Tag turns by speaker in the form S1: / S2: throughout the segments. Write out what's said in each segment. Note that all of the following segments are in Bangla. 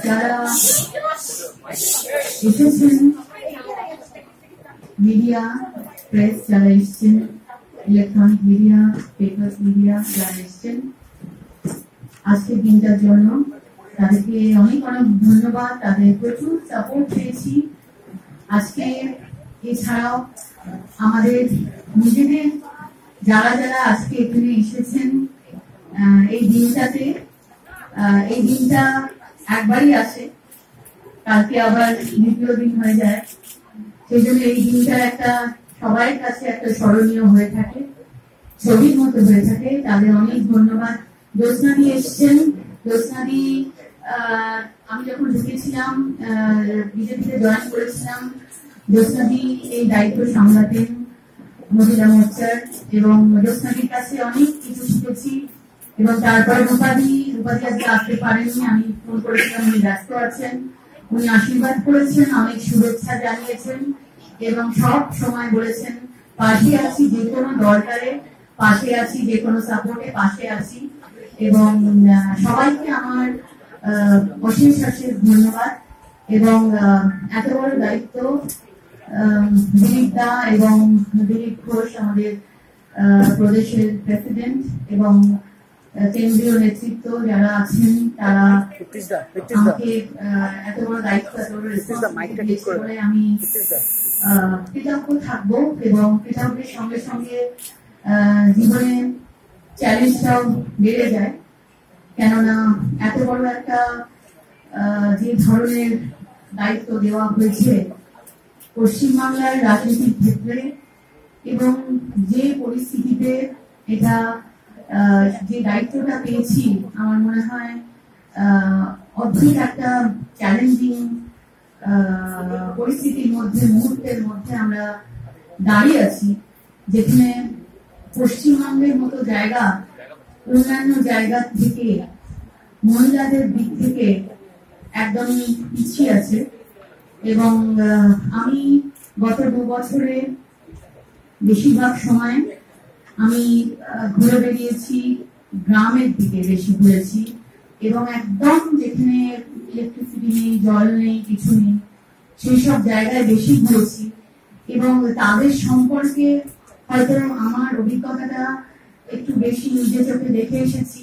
S1: যারা এসেছেন, মিডিয়া, প্রেস যারা এসছেন, ইলেকট্রনিক মিডিয়া, পেপার মিডিয়া যারা এসছেন আজকের দিনটার জন্য, তাদেরকে অনেক অনেক ধন্যবাদ। তাদের প্রচুর সাপোর্ট পেয়েছি আজকে। এছাড়াও আমাদের নিজেদের যারা যারা আজকে এখানে এসেছেন এই দিনটাতে, এই দিনটা একবারই আসে, কালকে আবার দ্বিতীয় দিন হয়ে যায়। সেই জন্য এই দিনটা একটা সবার কাছে একটা স্মরণীয় হয়ে থাকে, ছবির মতো হয়ে থাকে। তাদের অনেক ধন্যবাদ। জ্যোৎস্নাদি এসছেন। জ্যোৎস্নাদি আমি যখন ঢুকেছিলাম, বিজেপিতে জয়েন করেছিলাম, জ্যোৎস্নাদি এই দায়িত্ব সামলাতেন মহিলা মোর্চার, এবং জ্যোৎস্নাদির কাছে অনেক কিছু শিখেছি। এবং তারপর রূপাদি আজকে আসতে পারেননি, আমি ফোন করেছিলাম, উনি ব্যস্ত আছেন। উনি আশীর্বাদ করেছেন, অনেক শুভেচ্ছা জানিয়েছেন এবং সব সময় বলেছেন পাশে আছি, যে কোনো দরকারে পাশে আছি, যে কোনো সাপোর্টে পাশে আছি। এবং সবাইকে আমার অশেষ অশেষ ধন্যবাদ। এবং এত বড় দায়িত্ব দিলীপ দা এবং দিলীপ ঘোষ আমাদের প্রদেশের প্রেসিডেন্ট এবং কেন্দ্রীয় নেতৃত্ব যারা আছেন, তারা আমাকে এত বড় দায়িত্ব, এত বড় রেসপন্সিবিলিটি করে আমি কৃতজ্ঞ থাকবো। এবং কৃতজ্ঞের সঙ্গে সঙ্গে জীবনে চ্যালেঞ্জটাও বেড়ে যায়, কেননা এত বড় একটা যে ধরনের দায়িত্ব দেওয়া হয়েছে পশ্চিমবাংলার রাজনীতির ক্ষেত্রে, এবং যে পরিস্থিতিতে এটা যে দায়িত্বটা পেয়েছি, আমার মনে হয় অদ্ভুত একটা চ্যালেঞ্জিং পরিস্থিতির মধ্যে, মুহূর্তের মধ্যে আমরা দাঁড়িয়ে আছি, যেখানে পশ্চিমবঙ্গের মতো জায়গা অন্যান্য জায়গা থেকে মহিলাদের দিক থেকে একদমই পিছিয়ে আছে। এবং আমি গত 2 বছরে বেশিরভাগ সময় আমি ঘুরে বেরিয়েছি, গ্রামের দিকে বেশি ঘুরেছি, এবং একদম যেখানে ইলেকট্রিসিটি নেই, জল নেই, কিছু নেই, সেই সব জায়গায় বেশি ঘুরেছি। এবং তাদের সম্পর্কে হয়তো আমার অভিজ্ঞতাটা একটু বেশি নিজে চোখে দেখে এসেছি।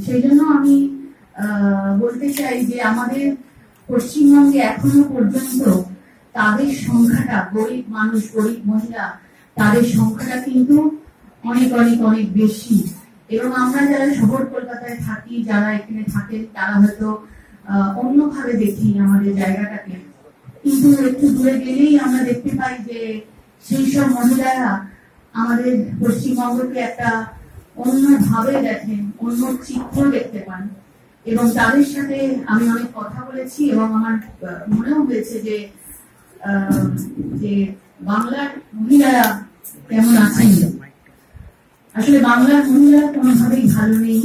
S1: সেই জন্য আমি বলতে চাই যে আমাদের পশ্চিমবঙ্গে এখনো পর্যন্ত তাদের সংখ্যাটা, গরিব মানুষ, গরিব মহিলা, তাদের সংখ্যাটা কিন্তু অনেক অনেক অনেক বেশি। এবং আমরা যারা শহর কলকাতায় থাকি, যারা এখানে থাকেন, তারা হয়তো অন্যভাবে দেখি আমাদের জায়গাটাকে, কিন্তু একটু দূরে গেলেই আমরা দেখতে পাই যে সেই সব মহিলারা আমাদের পশ্চিমবঙ্গকে একটা অন্যভাবে দেখেন, অন্য চিত্র দেখতে পান। এবং তাদের সাথে আমি অনেক কথা বলেছি, এবং আমার মনেও হয়েছে যে বাংলার মহিলারা কেমন আছেন। আসলে বাংলার মহিলারা কোনোভাবেই ভালো নেই,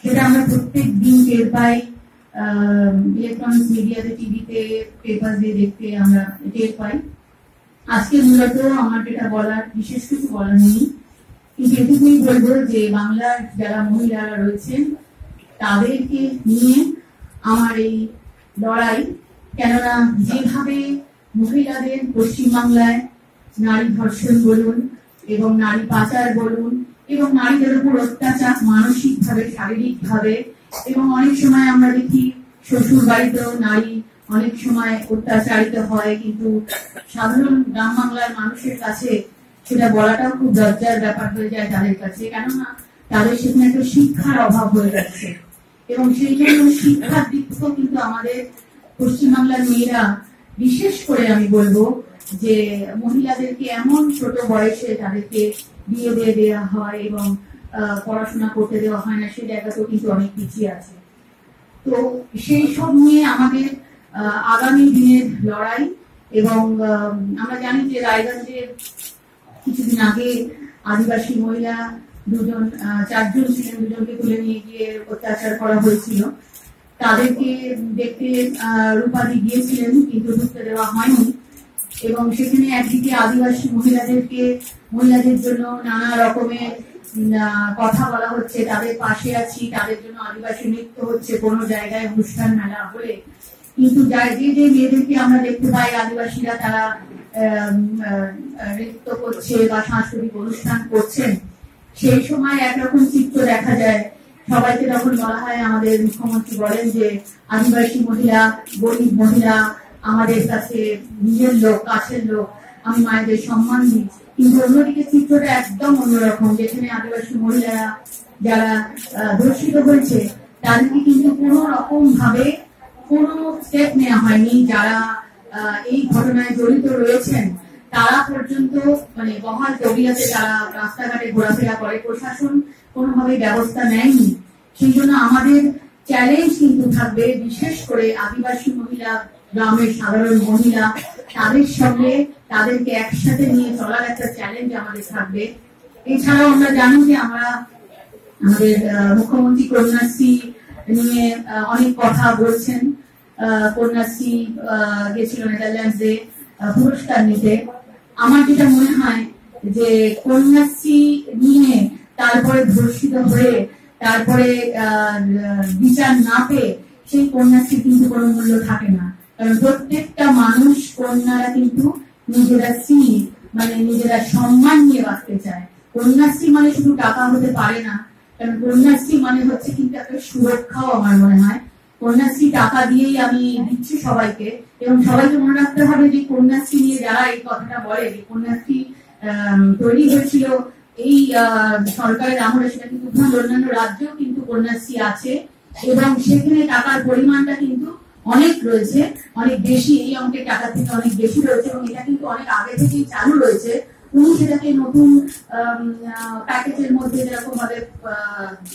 S1: সেটা আমরা প্রত্যেক দিন টের পাই। ইলেকট্রনিক মিডিয়াতে, টিভিতে, পেপার দিয়ে দেখতে আমরা টের পাই। আজকে মূলত আমার যেটা বলার, বিশেষ কিছু বলার নেই, কিন্তু এটুকুই বলবো যে বাংলার যারা মহিলারা রয়েছেন তাদেরকে নিয়ে আমার এই লড়াই। কেননা যেভাবে মহিলাদের পশ্চিমবাংলায় নারী ধর্ষণ বলুন, এবং নারী পাচার বলুন, এবং নারীদের উপর অত্যাচার মানসিক ভাবে, শারীরিক ভাবে, এবং অনেক সময় আমরা দেখি শ্বশুর বাড়িতেও নারী অনেক সময় অত্যাচারিত হয়, কিন্তু সাধারণ গ্রাম বাংলার মানুষের কাছে সেটা বলাটাও খুব লজ্জার ব্যাপার হয়ে যায় তাদের কাছে, কেননা তাদের সেখানে একটা শিক্ষার অভাব হয়ে যাচ্ছে। এবং সেই জন্য শিক্ষার দিক থেকেও কিন্তু আমাদের পশ্চিমবাংলার মেয়েরা, বিশেষ করে আমি বলবো যে মহিলাদেরকে এমন ছোট বয়সে তাদেরকে বিয়ে দিয়ে দেওয়া হয় এবং পড়াশোনা করতে দেওয়া হয় না, সেই জায়গাতেও কিন্তু অনেক পিছিয়ে আছে। তো সেই সব নিয়ে আমাদের আগামী দিনের লড়াই। এবং আমরা জানি যে রায়গঞ্জে কিছুদিন আগে আদিবাসী মহিলা 4জন ছিলেন, 2জনকে তুলে নিয়ে গিয়ে অত্যাচার করা হয়েছিল। তাদেরকে দেখতে রূপাদি গিয়েছিলেন, কিন্তু ঢুকতে দেওয়া হয়নি। এবং সেখানে একদিকে আদিবাসী মহিলাদের জন্য নানা রকমের কথা বলা হচ্ছে, তাদের পাশে আছি, তাদের জন্য আদিবাসী নৃত্য হচ্ছে কোনো জায়গায় অনুষ্ঠান মেলা হলে। কিন্তু যে যে মেয়েদেরকে আমরা দেখতে পাই আদিবাসীরা তারা নৃত্য করছে বা সাংস্কৃতিক অনুষ্ঠান করছেন, সেই সময় একরকম চিত্র দেখা যায়। সবাইকে তখন বলা হয়, আমাদের মুখ্যমন্ত্রী বলেন যে আদিবাসী মহিলা, গরিব মহিলা আমাদের কাছে নিজের লোক, কাছের লোক, আমি মায়েদের সম্মান দিই। কিন্তু অন্যদিকে চিত্রটা একদম অন্যরকম, যেখানে আদিবাসী মহিলারা যারা ধর্ষিত হয়েছে তাদেরকে কিন্তু কোনো রকম ভাবে কোনো স্টেপ নেওয়া হয়নি। যারা এই ঘটনায় জড়িত রয়েছেন তারা পর্যন্ত মানে বহাল তবিয়তে তারা রাস্তাঘাটে ঘোরাফেরা করে, প্রশাসন কোনোভাবে ব্যবস্থা নেয়নি। সেই জন্য আমাদের চ্যালেঞ্জ কিন্তু থাকবে, বিশেষ করে আদিবাসী মহিলা, গ্রামের সাধারণ মহিলা, তাদের সঙ্গে তাদেরকে একসাথে নিয়ে চলার একটা চ্যালেঞ্জ আমাদের থাকবে। এছাড়াও আমরা জানি যে আমরা আমাদের মুখ্যমন্ত্রী কন্যাশ্রী নিয়ে অনেক কথা বলছেন। কন্যাশ্রী গেছিল নেদারল্যান্ডসে পুরস্কার নিতে। আমার যেটা মনে হয় যে কন্যাশ্রী নিয়ে তারপরে ধর্ষিত হয়ে তারপরে বিচার না পেয়ে সেই কন্যাশ্রী কিন্তু কোনো মূল্য থাকে না। কারণ প্রত্যেকটা মানুষ, কন্যারা কিন্তু নিজেরা মানে নিজেরা সম্মান নিয়ে বাঁচতে চায়। কন্যাশ্রী মানে শুধু টাকা হতে পারে না, কারণ কন্যাশ্রী মানে হচ্ছে কিন্তু একটা সুরক্ষাও। আমার মনে হয় কন্যাশ্রী টাকা দিয়েই আমি দিচ্ছি সবাইকে, এবং সবাইকে মনে রাখতে হবে যে কন্যাশ্রী নিয়ে যারা এই কথাটা বলে, যে কন্যাশ্রী তৈরি হয়েছিল এই সরকারের আমলে, সেটা কিন্তু অন্যান্য রাজ্যেও কিন্তু কন্যাশ্রী আছে, এবং সেখানে টাকার পরিমাণটা কিন্তু অনেক রয়েছে, অনেক বেশি, এই অঙ্কের টাকা থেকে অনেক বেশি রয়েছে, এবং এটা কিন্তু অনেক আগে থেকেই চালু রয়েছে। উনি সেটাকে নতুন প্যাকেজের মধ্যে যেরকম ভাবে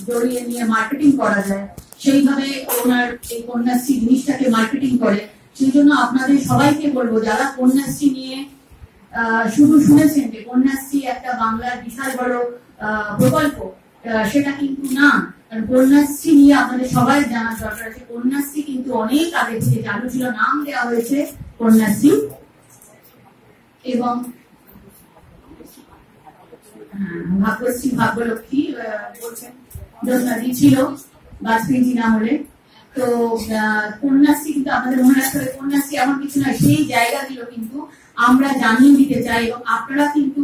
S1: জড়িয়ে নিয়ে মার্কেটিং করা যায়, সেইভাবে ওনার এই কন্যাশ্রী জিনিসটাকে মার্কেটিং করে। সেই জন্য আপনাদের সবাইকে বলবো, যারা কন্যাশ্রী নিয়ে শুধু শুনেছেন যে কন্যাশ্রী একটা বাংলার বিশাল বড় প্রকল্প, সেটা কিন্তু না। কারণ কন্যাশ্রী নিয়ে আপনাদের সবাই জানা দরকার আছে, কন্যাশ্রী কিন্তু অনেক আগে থেকে চালু ছিল, নাম দেওয়া হয়েছে কন্যাশ্রী। এবং ভাগ্যশ্রী, ভাগ্যলক্ষ্মী বলছেন যোজনাটি ছিল বাজপেয়ী না হলে। তো কন্যাশ্রী কিন্তু আপনাদের মনে রাখতে হবে, কন্যাশ্রী এমন কিছু নয়, সেই জায়গাগুলো কিন্তু আমরা জানিয়ে দিতে চাই, এবং আপনারা কিন্তু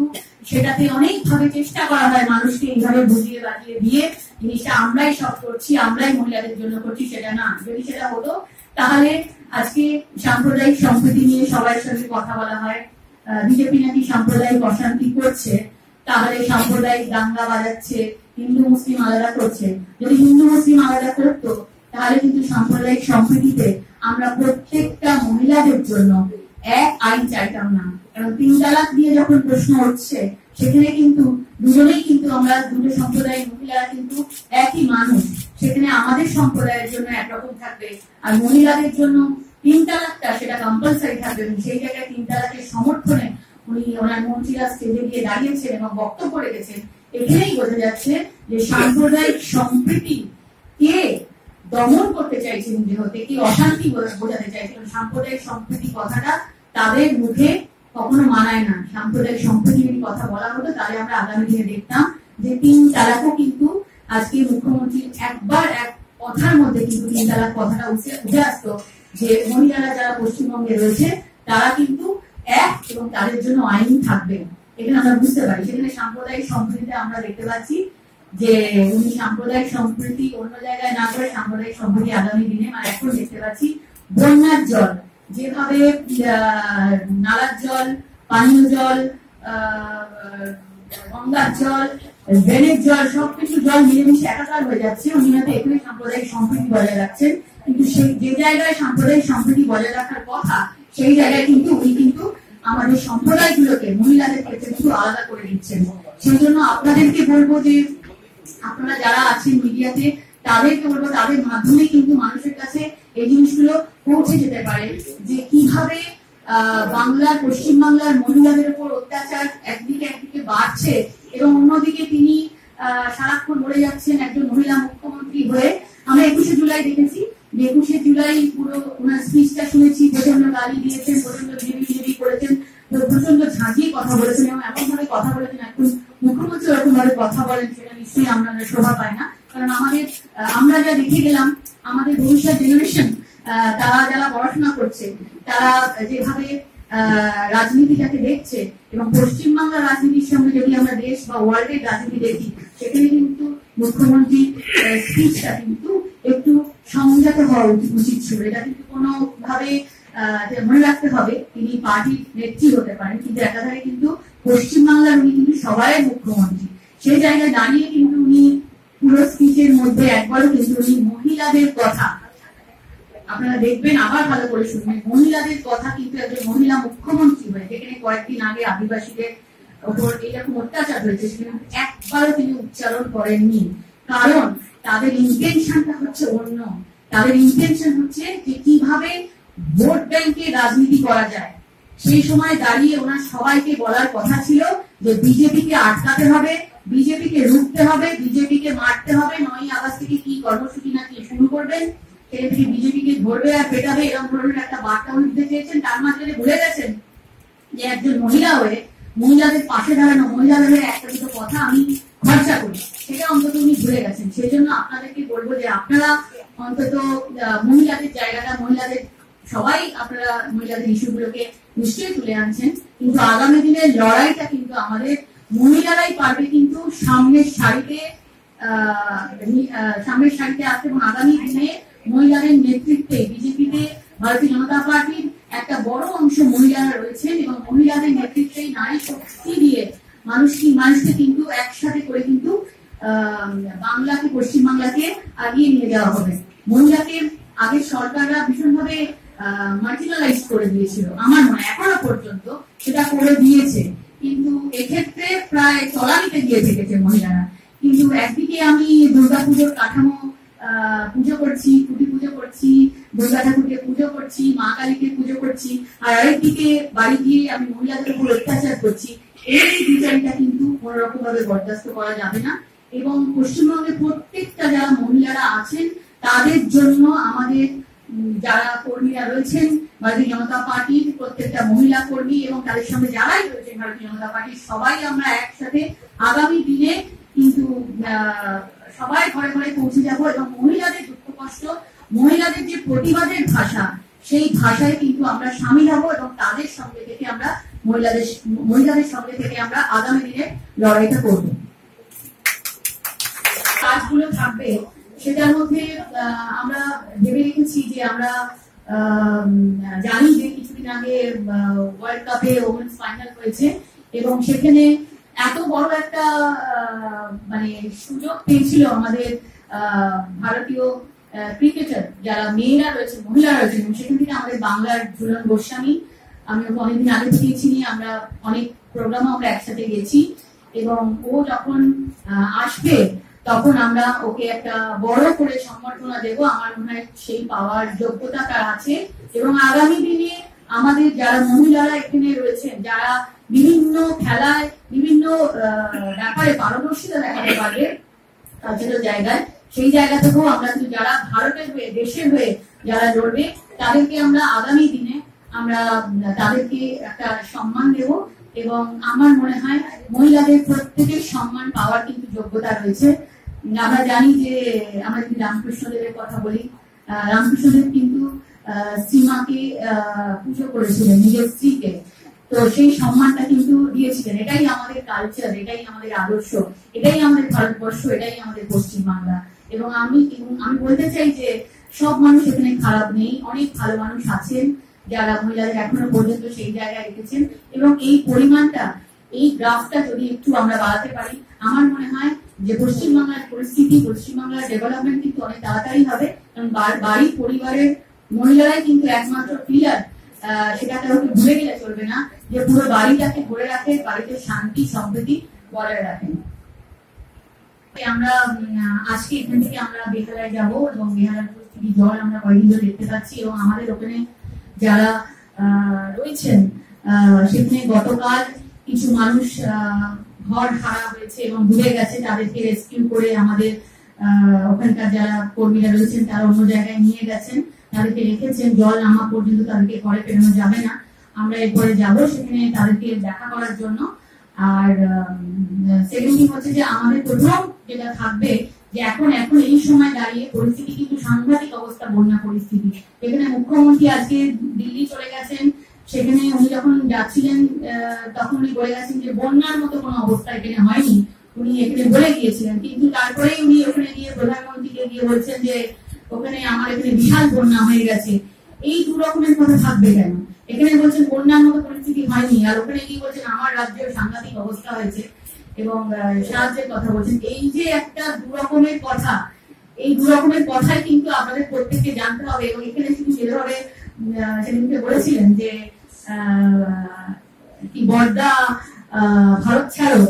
S1: সেটাতে অনেকভাবে চেষ্টা করা হয় মানুষকে এইভাবে বুঝিয়ে বাজিয়ে দিয়ে জিনিসটা আমরাই সব করছি, আমরাই মহিলাদের জন্য করছি, সেটা না। যদি সেটা হতো তাহলে আজকে সাম্প্রদায়িক সম্প্রীতি নিয়ে সবার সঙ্গে কথা বলা হয়। বিজেপি নাকি সাম্প্রদায়িক অশান্তি করছে, তাহলে সাম্প্রদায়িক দাঙ্গা বাজাচ্ছে, হিন্দু মুসলিম আলাদা করছে। যদি হিন্দু মুসলিম আলাদা করতো তাহলে কিন্তু সাম্প্রদায়িক সম্প্রীতিতে আমরা প্রত্যেকটা মহিলাদের জন্য এক আইন চাইতাম না। কারণ 3 তালাক দিয়ে যখন প্রশ্ন উঠছে, সেখানে কিন্তু দুজনেই কিন্তু আমরা দুটো সম্প্রদায়ের মহিলারা কিন্তু একই মানুষ, সেখানে আমাদের সম্প্রদায়ের জন্য একরকম থাকবে, আর মহিলাদের জন্য 3 তালাকটা সেটা কম্পালসারি থাকবে। সেই জায়গায় 3 তালাকের সমর্থনে উনি ওনার মন্ত্রীরা স্টেজে গিয়ে দাঁড়িয়েছেন এবং বক্তব্য রেখেছেন। এখানেই বোঝা যাচ্ছে যে সাম্প্রদায়িক সম্প্রীতি কে দমন করতে চাইছেন, যেহেতু কি অশান্তি বোঝাতে চাইছেন। সাম্প্রদায়িক সম্প্রীতি কথাটা তাদের মুখে কখনো মানায় না। সাম্প্রদায়িক সম্প্রীতি যদি কথা বলা হতো তাহলে আমরা আগামী দিনে দেখতাম যে 3 তালাকও কিন্তু আজকে মুখ্যমন্ত্রী একবার এক কথার মধ্যে কিন্তু 3 তালাক কথাটা উঠে আসতো, যে মহিলারা যারা পশ্চিমবঙ্গে রয়েছে তারা কিন্তু এক, এবং তাদের জন্য আইন থাকবে। এখানে আমরা বুঝতে পারি। সেখানে সাম্প্রদায়িক সম্প্রীতিতে আমরা দেখতে পাচ্ছি যে উনি সাম্প্রদায়িক সম্প্রীতি অন্য জায়গায় না করে সাম্প্রদায়িক সম্প্রীতি আগামী দিনে এখন দেখতে পাচ্ছি। বন্যার জল যেভাবে নালার জল, পানীয় জল, গঙ্গার জল, ড্রেনের জল, সবকিছু জল মিলেমিশে একাকার হয়ে যাচ্ছে, উনি হয়তো এখানে সাম্প্রদায়িক সম্প্রীতি বজায় রাখছেন। কিন্তু সেই যে জায়গায় সাম্প্রদায়িক সম্প্রীতি বজায় রাখার কথা, সেই জায়গায় কিন্তু উনি কিন্তু আমাদের সম্প্রদায়গুলোকে, মহিলাদের ক্ষেত্রে কিন্তু আলাদা করে দিচ্ছেন। সেই জন্য আপনাদেরকে বলবো যে আপনারা যারা আছেন মিডিয়াতে, তাদেরকে বলবো তাদের মাধ্যমে কিন্তু মানুষের কাছে এই জিনিসগুলো পৌঁছে যেতে পারে, যে কিভাবে বাংলার, পশ্চিমবাংলার মহিলাদের উপর অত্যাচার একদিকে বাড়ছে, এবং অন্যদিকে তিনি সারাক্ষণ বলে যাচ্ছেন একজন মহিলা মুখ্যমন্ত্রী হয়ে। আমরা 21শে জুলাই দেখেছি, 21শে জুলাই পুরো ওনার স্পিচটা শুনেছি, প্রচন্ড গালি দিয়েছেন, প্রচন্ড বিজেপি করেছেন, প্রচন্ড ঝাঁঝিয়ে কথা বলেছেন, এবং এমন ভাবে কথা বলেছেন একজন মুখ্যমন্ত্রী ওরকম ভাবে কথা বলেন সেটা নিশ্চয়ই আমরা শোভা পায় না। কারণ আমরা যা দেখে গেলাম, আমাদের ভবিষ্যৎ জেনারেশন, তারা যারা পড়াশোনা করছে, তারা যেভাবে রাজনীতিটাকে দেখছে, এবং পশ্চিমবাংলার রাজনীতির সঙ্গে যদি আমরা দেশ বা ওয়ার্ল্ডের রাজনীতি দেখি, সেখানে কিন্তু মুখ্যমন্ত্রীর স্পিচটা কিন্তু একটু সংযত হওয়া উচিত ছিল। এটা কিন্তু কোনো ভাবে মনে রাখতে হবে, তিনি পার্টির নেত্রী হতে পারেন, কিন্তু একাধারে কিন্তু পশ্চিমবাংলার উনি কিন্তু সবাই মুখ্যমন্ত্রী। সেই জায়গায় দাঁড়িয়ে কিন্তু উনি পুরো স্পিচের মধ্যে একবারও কিন্তু উনি মহিলাদের কথা, আপনারা দেখবেন আবার ভালো করে শুনবেন, মহিলাদের কথা কিন্তু একজন মহিলা মুখ্যমন্ত্রী হয়ে, যেখানে কয়েকদিন আগে আদিবাসীদের ওপর এরকম অত্যাচার হয়েছে, সেখানে একবারও তিনি উচ্চারণ করেননি। কারণ তাদের ইন্টেনশনটা হচ্ছে অন্য। তাদের ইন্টেনশন হচ্ছে যে কিভাবে ভোট ব্যাংকে রাজনীতি করা যায়। সেই সময় দাঁড়িয়ে ওনার সবাইকে বলার কথা ছিল যে বিজেপিকে আটকাতে হবে, বিজেপিকে রুখতে হবে, বিজেপিকে মারতে হবে। 9ই আগস্ট থেকে কি কর্মসূচি না কি শুরু করবেন, সেখান থেকে বিজেপিকে ধরবে আর পেটাবে, এরকম ধরনের একটা বার্তা উনি দিতে চেয়েছেন। তার মাঝখানে ভুলে গেছেন যে একজন মহিলা হয়ে মহিলাদের পাশে দাঁড়ানো, মহিলাদের হয়ে একটা দুটো কথা আমি খরচা করি, সেটা অন্তত উনি ভুলে গেছেন। সেই জন্য আপনাদেরকে বলবো যে আপনারা অন্তত মহিলাদের জায়গাটা, মহিলাদের সবাই আপনারা মহিলাদের ইস্যুগুলোকে নিশ্চয়ই তুলে আনছেন, কিন্তু আগামী দিনের লড়াইটা কিন্তু আমাদের মহিলারাই পারবে কিন্তু সামনের সারিতে আসতে। এবং আগামী দিনে মহিলাদের নেতৃত্বে বিজেপিতে, ভারতীয় জনতা পার্টির একটা বড় অংশ মহিলারা রয়েছেন, এবং মহিলাদের নেতৃত্বেই নারী শক্তি দিয়ে মানুষকে কিন্তু একসাথে করে কিন্তু বাংলাকে, পশ্চিমবাংলাকে আগিয়ে নিয়ে যাওয়া হবে। মহিলাকে আগের সরকাররা ভীষণভাবে মার্জিনালাইজ করে দিয়েছিল, আমার মনে এখনো পর্যন্ত সেটা করে দিয়েছে, কিন্তু এক্ষেত্রে প্রায় তলানিতে গিয়ে থেকেছে মহিলারা। কিন্তু একদিকে আমি দুর্গাপুজোর কাঠামো পুজো করছি, কুটি পুজো করছি, দুর্গা ঠাকুরকে পুজো করছি, মা কালীকে পুজো করছি, আর আরেকদিকে বাড়ি গিয়ে আমি মহিলাদের উপর অত্যাচার করছি। এই বিচারটা কিন্তু কোন রকম ভাবে বরদাস্ত করা যাবে না। এবং পশ্চিমবঙ্গের প্রত্যেকটা যারা মহিলারা আছেন, তাদের জন্য আমাদের যারা কর্মীরা রয়েছেন ভারতীয় জনতা পার্টির, প্রত্যেকটা মহিলা কর্মী এবং তাদের সঙ্গে যারাই রয়েছেন ভারতীয় জনতা পার্টির, সবাই আমরা একসাথে আগামী দিনে কিন্তু সবাই ঘরে ঘরে পৌঁছে যাব, এবং মহিলাদের দুঃখ কষ্ট, মহিলাদের যে প্রতিবাদের ভাষা, সেই ভাষায় কিন্তু আমরা সামিল হব, এবং তাদের সঙ্গে থেকে আমরা মহিলাদের সঙ্গে থেকে আমরা আগামী দিনে লড়াইটা করব। কাজগুলো থাকবে, সেটার মধ্যে আমরা ভেবে রেখেছি যে আমরা জানি যে কিছুদিন আগে ওয়ার্ল্ড কাপে ওমেন্স ফাইনাল হয়েছে, এবং সেখানে এত বড় একটা মানে সুযোগ পেয়েছিল আমাদের ভারতীয় ক্রিকেটার যারা মেয়েরা রয়েছে, মহিলারা রয়েছে, এবং সেখান থেকে আমাদের বাংলার ঝুলন গোস্বামী, আমি ওকে অনেকদিন আগে থেকেই চিনি, আমরা অনেক প্রোগ্রামে আমরা একসাথে গেছি, এবং ও যখন আসবে তখন আমরা ওকে একটা বড় করে সম্বর্ধনা দেব। আমার মনে হয় সেই পাওয়ার যোগ্যতা তার আছে, এবং আগামী দিনে আমাদের যারা মহিলারা এখানে রয়েছেন, যারা বিভিন্ন খেলায়, বিভিন্ন ব্যাপারে পারদর্শিতা দেখাতে পারবে কালচারাল জায়গায়, সেই জায়গা থেকেও আমরা কিন্তু যারা ভারতের হয়ে, দেশের হয়ে যারা লড়বে, তাদেরকে আমরা আগামী দিনে আমরা তাদেরকে একটা সম্মান দেব। এবং আমার মনে হয় মহিলাদের প্রত্যেকের সম্মান পাওয়ার কিন্তু যোগ্যতা রয়েছে। আমরা জানি যে আমরা যদি রামকৃষ্ণদেবের কথা বলি, রামকৃষ্ণদেব কিন্তু সীমাকে পুজো করেছিলেন, নিজের স্ত্রীকে, তো সেই সম্মানটা কিন্তু দিয়েছিলেন। এটাই আমাদের কালচার, এটাই আমাদের আদর্শ, এটাই আমাদের ভারতবর্ষ, এটাই আমাদের পশ্চিমবাংলা। এবং আমি বলতে চাই যে সব মানুষ এখানে খারাপ নেই, অনেক ভালো মানুষ আছেন যারা মহিলাদের এখনো পর্যন্ত সেই জায়গায় রেখেছেন, এবং এই পরিমাণটা, এই গ্রাফটা যদি একটু আমরা বাড়াতে পারি, আমার মনে হয় যে পশ্চিমবাংলার পরিস্থিতি, পশ্চিমবাংলার ডেভেলপমেন্ট কিন্তু অনেক তাড়াতাড়ি হবে। কারণ বাড়ি পরিবারের মহিলারাই কিন্তু একমাত্র পিলার, সেটাকে ওকে ভুলে গেলে চলবে না, যে পুরো বাড়িটাকে ধরে রাখে, বাড়িতে শান্তি সম্প্রীতি বজায় রাখেন। আমরা আজকে এখান থেকে আমরা বেহালায় যাব, এবং বেহালার পরিস্থিতি জল আমরা কয়েকদিন ধরে দেখতে পাচ্ছি, এবং আমাদের ওখানে যারা রয়েছেন সেখানে গতকাল কিছু মানুষ ঘর হারা হয়েছে এবং ডুবে গেছে, তাদেরকে রেস্কিউ করে আমাদের ওখানকার যারা কর্মীরা রয়েছেন তারা অন্য জায়গায় নিয়ে গেছেন, তাদেরকে রেখেছেন। জল নামা পর্যন্ত তাদেরকে ঘরে ফেরানো যাবে না। আমরা এরপরে যাব সেখানে তাদেরকে দেখা করার জন্য, আর সেকেন্ডলি হচ্ছে যে আমাদের প্রথম যেটা থাকবে যে এখন এই সময় দাঁড়িয়ে পরিস্থিতি কিন্তু সাংঘাতিক অবস্থা, বন্যা পরিস্থিতি। এখানে মুখ্যমন্ত্রী আজকে দিল্লি চলে গেছেন, সেখানে উনি যখন যাচ্ছিলেন তখন উনি বলে গেছেন যে বন্যার মতো কোনো অবস্থা এখানে হয়নি, উনি এখানে বলে গিয়েছিলেন। কিন্তু তারপরে উনি ওখানে গিয়ে প্রধানমন্ত্রীকে গিয়ে বলছেন যে ওখানে আমার এখানে বিশাল বন্যা হয়ে গেছে। এই দু রকমের কথা থাকবে কেন? এখানে বলছেন বন্যার মতো পরিস্থিতি হয়নি, আর ওখানে কি বলছেন আমার রাজ্যের সাংঘাতিক অবস্থা হয়েছে এবং সাহায্যের কথা বলছেন। এই যে একটা দু রকমের কথা, এই দু রকমের কথাই কিন্তু আপনাদের প্রত্যেককে জানতে হবে। এবং এখানে শুধু যেভাবে সেদিনকে বলেছিলেন যে কি বর্দা ভারত ছাড়ো,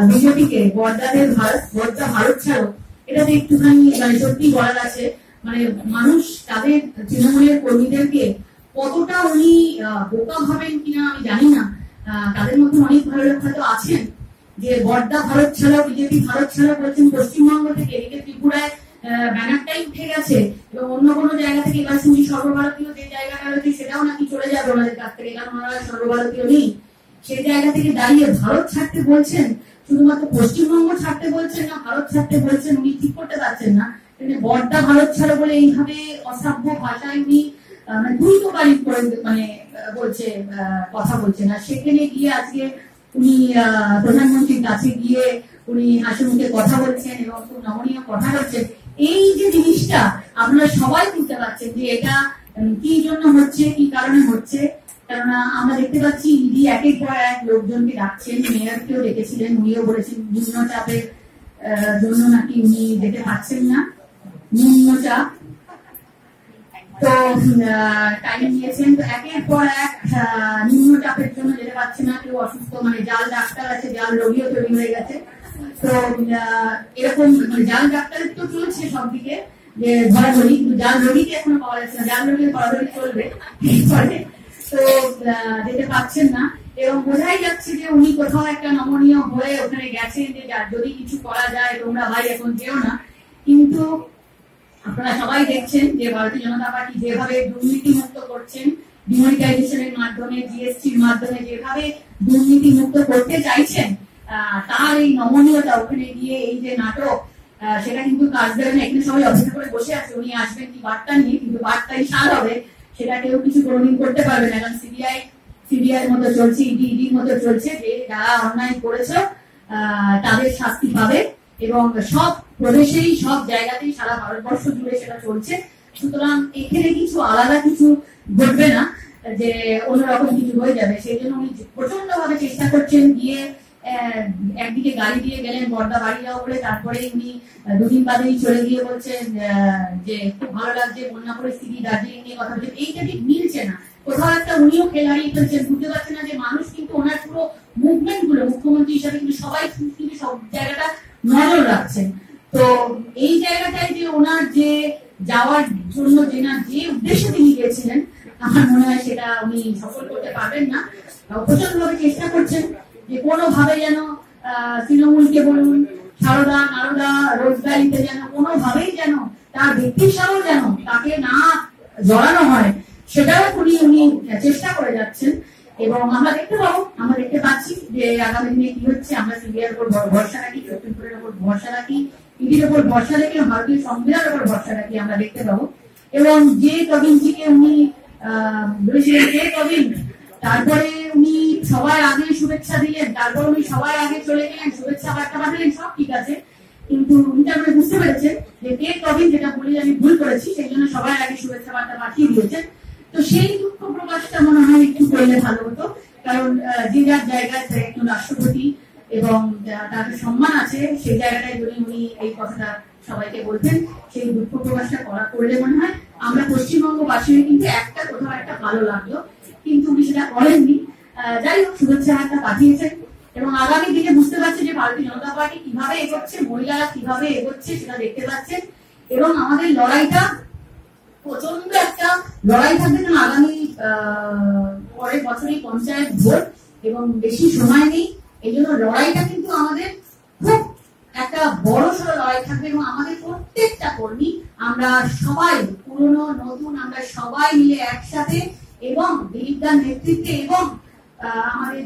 S1: বিজেপিকে বর্দাদের বর্দা ভারত ছাড়ো, এটাতে একটুখানি মানে সত্যি বলার আছে। মানে মানুষ তাদের তৃণমূলের কর্মীদেরকে কতটা উনি বোকা ভাবেন কিনা আমি জানি না। তাদের মধ্যে অনেক ভালো লোক হয়তো আছেন যে বর্দা ভারত ছাড়াও, বিজেপি ভারত ছাড়াও বলছেন পশ্চিমবঙ্গ থেকে, এদিকে ত্রিপুরায় ব্যানারটাই উঠে গেছে এবং অন্য কোনো জায়গা থেকে এবার শুনি সর্বভারতীয় যে জায়গাটা রয়েছে সেটাও নাকি চলে যাবে ওনাদের কাছ থেকে, কারণ ওনারা সর্বভারতীয় নেই। সেই জায়গা থেকে দাঁড়িয়ে ভারত ছাড়তে বলছেন, শুধুমাত্র পশ্চিমবঙ্গ ছাড়তে বলছেন না ভারত ছাড়তে বলছেন, উনি ঠিক করতে পারছেন না। বর্দা ভারত ছাড়ো বলে এইভাবে অসভ্য ভাষায় উনি দ্রুতকারী করে মানে বলছে, কথা বলছেন। আর সেখানে গিয়ে আজকে উনি প্রধানমন্ত্রীর কাছে গিয়ে উনি হাসি মুখে কথা বলছেন এবং খুব নমনীয় কথা বলছেন। এই যে জিনিসটা আপনারা সবাই বুঝতে পারছেন যে এটা কি জন্য হচ্ছে, কি কারণে হচ্ছে। কেননা আমরা দেখতে পাচ্ছি ইডি একের পর এক লোকজনকে ডাকছেন, মেয়রকেও ডেকেছিলেন, উনিও বলেছেন নিম্নচাপের জন্য নাকি উনি যেতে পারছেন না, নিম্নচাপ তো টাইম নিয়েছেন। তো একের পর এক নিম্নচাপের জন্য যেতে পারছে না, কেউ অসুস্থ, মানে জাল ডাক্তার আছে, জাল রোগীও তৈরি হয়ে গেছে। তো এরকম মানে জাল ডাক্তারের তো চলছে সব দিকে যে ধরাধরি, কিন্তু জাল রোগীকে এখনো পাওয়া যাচ্ছে না, জাল রোগীর ধরাধরি চলবে এরপরে। তো যেতে পারছেন না এবং বোঝাই যাচ্ছে যে উনি কোথাও একটা নমনীয় হয়ে ওখানে গেছেন যে যদি কিছু করা যায় তোমরা ভাই এখন যেও না। কিন্তু আপনারা সবাই দেখছেন যে ভারতীয় জনতা পার্টি যেভাবে দুর্নীতি মুক্ত করছেন, ডিমনিটাইজেশনের মাধ্যমে, জিএসটির মাধ্যমে যেভাবে দুর্নীতি মুক্ত করতে চাইছেন, তার এই নমনীয়তা ওখানে গিয়ে এই যে নাটক, সেটা কিন্তু কাজ দেবে না। এখানে সবাই অপেক্ষা করে বসে আছে উনি আসবেন কি বার্তা নিয়ে, কিন্তু বার্তাই সার হবে সেটা কেউ কিছু কোনোদিন করতে পারবে না। কারণ সিবিআই মতো চলছে, ইডির মতো চলছে, যে যারা অন্যায় করেছে তাদের শাস্তি পাবে এবং সব প্রদেশেই সব জায়গাতেই সারা ভারতবর্ষ জুড়ে সেটা চলছে। সুতরাং এখানে কিছু আলাদা কিছু ঘটবে না যে অন্যরকম কিছু হয়ে যাবে। সেই জন্য উনি প্রচন্ড ভাবে চেষ্টা করছেন। গিয়ে একদিকে গাড়ি দিয়ে গেলেন বর্দা বাড়ি যাওয়া বলে, তারপরে উনি দুদিন বাদেই চলে গিয়ে বলছেন যে খুব ভালো লাগছে বন্যা পরিস্থিতি, দার্জিলিং নিয়ে কথা বলছেন। এইটা ঠিক মিলছে না, কোথাও একটা উনিও খেল হারিয়ে ফেলছেন। বুঝতে পারছেন না যে মানুষ কিন্তু ওনার পুরো মুভমেন্ট গুলো মুখ্যমন্ত্রী হিসাবে কিন্তু সবাই কিন্তু সব জায়গাটা নজর রাখছেন। তো এই জায়গাটায় যে ওনার যে যাওয়ার জন্য যে উদ্দেশ্যে তিনি গিয়েছিলেন, আমার মনে হয় সেটা উনি সফল করতে পারবেন না। প্রচন্ড ভাবে চেষ্টা করছেন যে কোনোভাবে যেন তৃণমূলকে বলুন, সারদা নারদা রোজগারিতে যেন কোনোভাবেই যেন তার ব্যক্তির সাথেও যেন তাকে না জড়ানো হয়, সেটাও উনি চেষ্টা করে যাচ্ছেন। এবং আমরা দেখতে পাচ্ছি যে আগামী দিনে কি হচ্ছে। আমরা সিবিআইয়ের উপর ভরসা রাখি, সুপ্রিম কোর্টের উপর ভরসা রাখি, ইডির উপর ভরসা রাখি, ভারতীয় সংবিধানের উপর ভরসা রাখি, আমরা দেখতে পাবো। এবং যে কবিনজিকে উনি বলেছিলেন, যে কবিন, তারপরে উনি সবার আগে শুভেচ্ছা দিলেন, তারপর উনি সবার আগে চলে গেলেন, শুভেচ্ছা বার্তা পাঠালেন, সব ঠিক আছে। কিন্তু উনি তারপরে বুঝতে পেরেছেন যে কে কবিন, যেটা বলি আমি ভুল করেছি, সেই জন্য সবার আগে শুভেচ্ছা বার্তা পাঠিয়ে দিয়েছেন। তো সেই দুঃখ প্রকাশটা মনে হয় একটু করলে ভালো হতো। কারণ যে যার জায়গায় একজন রাষ্ট্রপতি এবং তাদের সম্মান আছে, সেই জায়গাটায় যদি উনি এই কথাটা সবাইকে বলতেন, সেই দুঃখ প্রকাশটা করলে মনে হয় আমরা পশ্চিমবঙ্গবাসীর কিন্তু একটা কোথাও একটা ভালো লাগলো। কিন্তু উনি সেটা করেননি। যাই হোক, শুভেচ্ছা বার্তা পাঠিয়েছেন এবং আগামী দিনে বুঝতে পারছে যে ভারতীয় জনতা পার্টি কিভাবে এগোচ্ছে, মহিলারা কিভাবে এগোচ্ছে সেটা দেখতে পাচ্ছেন। এবং আমাদের লড়াইটা প্রচন্ড একটা লড়াই থাকবে, কারণ আগামী পরের বছরই পঞ্চায়েত ভোট এবং বেশি সময় নেই। এই জন্য লড়াইটা কিন্তু আমাদের খুব একটা বড় সড়ো লড়াই থাকবে এবং আমাদের প্রত্যেকটা কর্মী, আমরা সবাই পুরনো নতুন, আমরা সবাই মিলে একসাথে এবং দিলীপদার নেতৃত্বে এবং আমাদের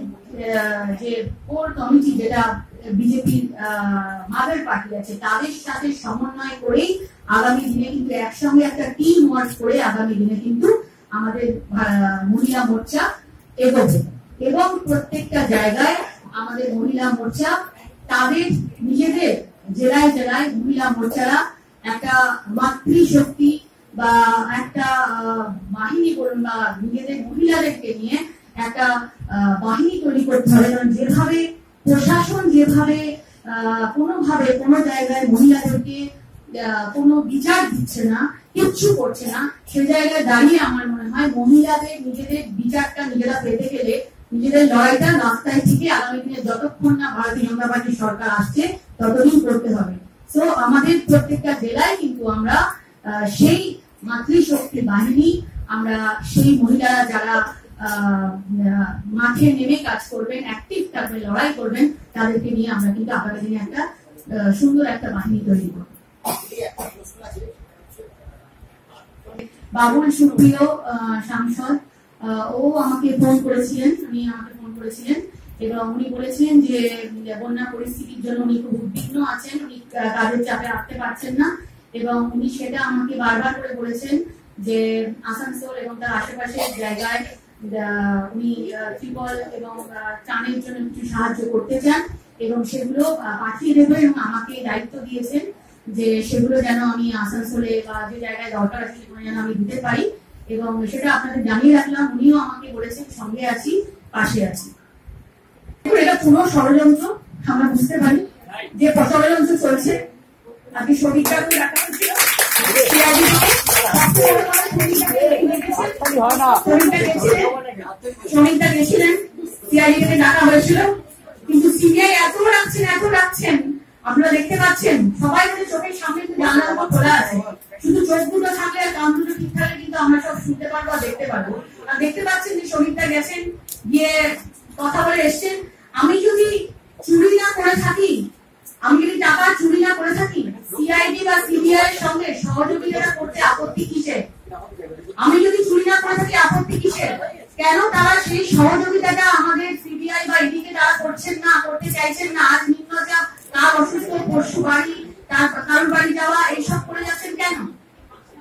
S1: যে কোর কমিটি, যেটা বিজেপির মাদার পার্টি আছে, তাদের সাথে সমন্বয় করেই আগামী দিনে কিন্তু একসঙ্গে একটা টিম ওয়ার্ক করে আগামী দিনে কিন্তু আমাদের মহিলা মোর্চা এগোবে এবং প্রত্যেকটা জায়গায় আমাদের মহিলা মোর্চা তাদের নিজেদের জেলায় জেলায় মহিলা মোর্চারা একটা মাতৃশক্তি বা একটা বাহিনী করুন বা নিজেদের মহিলাদেরকে নিয়ে একটা বাহিনী তৈরি করতে হবে। কারণ যেভাবে প্রশাসন যেভাবে কোনোভাবে কোনো জায়গায় মহিলাদেরকে কোনো বিচার দিচ্ছে না, কিচ্ছু করছে না, সে জায়গায় দাঁড়িয়ে আমার মনে হয় মহিলাদের নিজেদের বিচারটা নিজেরা পেতে গেলে নিজেদের লড়াইটা রাস্তায় থেকে আগামী দিনে যতক্ষণ না ভারতীয় জনতা পার্টির সরকার আসছে ততদিন করতে হবে। তো আমাদের প্রত্যেকটা জেলায় কিন্তু আমরা সেই মাতৃশক্তি বাহিনী, আমরা সেই মহিলারা যারা মাঠে নেমে কাজ করবেন, অ্যাক্টিভ থাকবেন, লড়াই করবেন, তাদেরকে নিয়ে আমরা কিন্তু আগামী দিনে একটা সুন্দর একটা বাহিনী তৈরি করব। বাবুল সুপ্রিয় সাংসদ, ও আমাকে ফোন করেছিলেন, এবং উনি বলেছিলেন যে বন্যা পরিস্থিতির জন্য উনি খুব উদ্বিগ্ন আছেন, উনি কাজের চাপে রাখতে পারছেন না, এবং উনি সেটা আমাকে বারবার করে বলেছেন যে আসানসোল এবং তার আশেপাশের জায়গায় উনি ত্রিপল এবং ত্রাণের জন্য কিছু সাহায্য করতে চান এবং সেগুলো পাঠিয়ে দেবেন, এবং আমাকে দায়িত্ব দিয়েছেন যে সেগুলো যেন আমি আসানসোলে বা যে জায়গায় দরকার আছে সেখানে যেন আমি দিতে পারি, এবং সেটা আপনাদের জানিয়ে রাখলাম। উনিও আমাকে বলেছেন সঙ্গে আছি, পাশে আছি। এটা পুরো ষড়যন্ত্র, আমরা বুঝতে পারি যে ষড়যন্ত্র চলছে। আপনি শরীরটা রাখা হচ্ছিল, শরীরটা গেছিলেন, সিআইডিকে ডাকা হয়েছিল, কিন্তু সিবিআই এত রাখছেন, আপনারা দেখতে পাচ্ছেন সবাই চোখের সামনে জানালার উপর খোলা আছে, শুধু চোখ দুটো থাকলে আর কান দুটো ঠিক থাকলে কিন্তু আমরা সব শুনতে পারবো আর দেখতে পারবো। আর দেখতে পাচ্ছেন যে শরীরটা গেছেন, গিয়ে কথা বলে এসছেন। আমি যদি চুরি না করে থাকি, আমি যদি টাকা চুরি না করে থাকি, সিআইডি বা সিবিআই এর সঙ্গে সহযোগিতা করতে আপত্তি কিসের? আমি যদি চুরি না করে থাকি, আপত্তি কিসের? কেন তারা সেই সহযোগিতাটা আমাদের সিবিআই বা ইডিকে তারা করছেন না, করতে চাইছেন না? আজ নিম্নচাপ, তার অসুস্থ, পশু বাড়ি, তার কারোর বাড়ি যাওয়া, এইসব করে যাচ্ছেন কেন?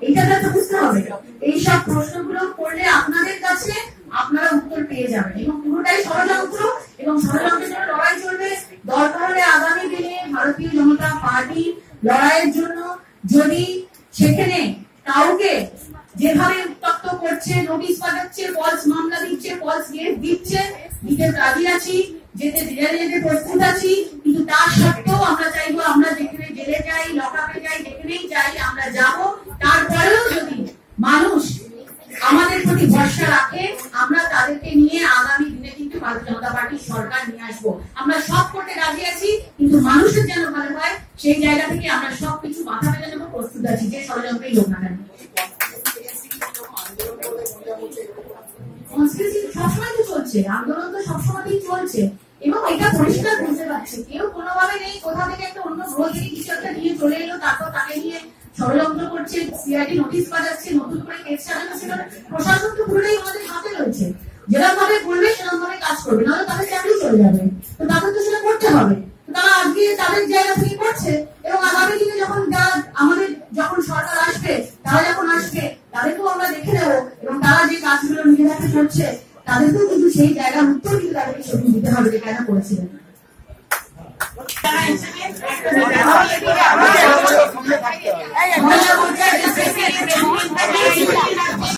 S1: এইটা তো বুঝতে হবে। এইসব প্রশ্নগুলো করলে আপনাদের কাছে আপনারা উত্তর পেয়ে যাবেন, এবং পুরোটাই ষড়যন্ত্র, এবং ষড়যন্ত্রের জন্য লড়াই চলবে। দরকার হলে আগামী দিনে ভারতীয় জনতা পার্টি লড়াইয়ের জন্য যদি সেখানে কাউকে যেভাবে উত্তক্ত করছে, নোটিশ পাঠাচ্ছে, ফলস মামলা দিচ্ছে, ফলস কেস দিচ্ছে, দিতে রাজি আছি, যেতে প্রস্তুত আছি, কিন্তু তার সত্ত্বেও আমরা চাইবো আমরা যেখানে জেলে যাই, লকআপে যাই, যেখানেই যাই আমরা যাব। তারপরেও যদি মানুষ আমাদের প্রতি ভরসা রাখে, আমরা তাদেরকে নিয়ে আগামী দিনে কিন্তু ভারতীয় জনতা পার্টির সরকার নিয়ে আসবো। আমরা সব করতে রাজি আছি, কিন্তু মানুষের যেন ভালো হয় সেই জায়গা থেকে আমরা সবকিছু মাথা পেতে নেবো, প্রস্তুত আছি, যে ষড়যন্ত্রই হোক না কেন। সবসময় তো চলছে, আন্দোলন তো সবসময়ই চলছে, এবং এটা পরিষ্কার বুঝতে পারছে কেউ কোনোভাবে নেই, কোথা থেকে একটা অন্য গ্রহ থেকে কিছু একটা নিয়ে চলে এলো, তারপর তাকে নিয়ে ষড়যন্ত্র করছে, সিআইডি নোটিশ পাঠাচ্ছে, নতুন করে কেস চালানো, সেটা প্রশাসন তো পুরোটাই আমাদের হাতে রয়েছে। যেরকম ভাবে করবে সেরকম ভাবে কাজ করবে, নাহলে তাদের চাকরি চলে যাবে। তো তাদের তো সেটা করতে হবে। তারা আজকে তাদের জায়গা থেকে করছে, এবং আগামী দিনে যখন আমাদের যখন সরকার আসবে, তারা যখন আসবে তাদেরকেও আমরা দেখে নেবো, এবং তারা যে কাজগুলো নিজের হাতে করছে তাদেরকেও কিন্তু সেই জায়গার উত্তর কিন্তু তাদেরকে সেদিন দিতে হবে যে কেন করেছিলেন। মহিলা মোর্চার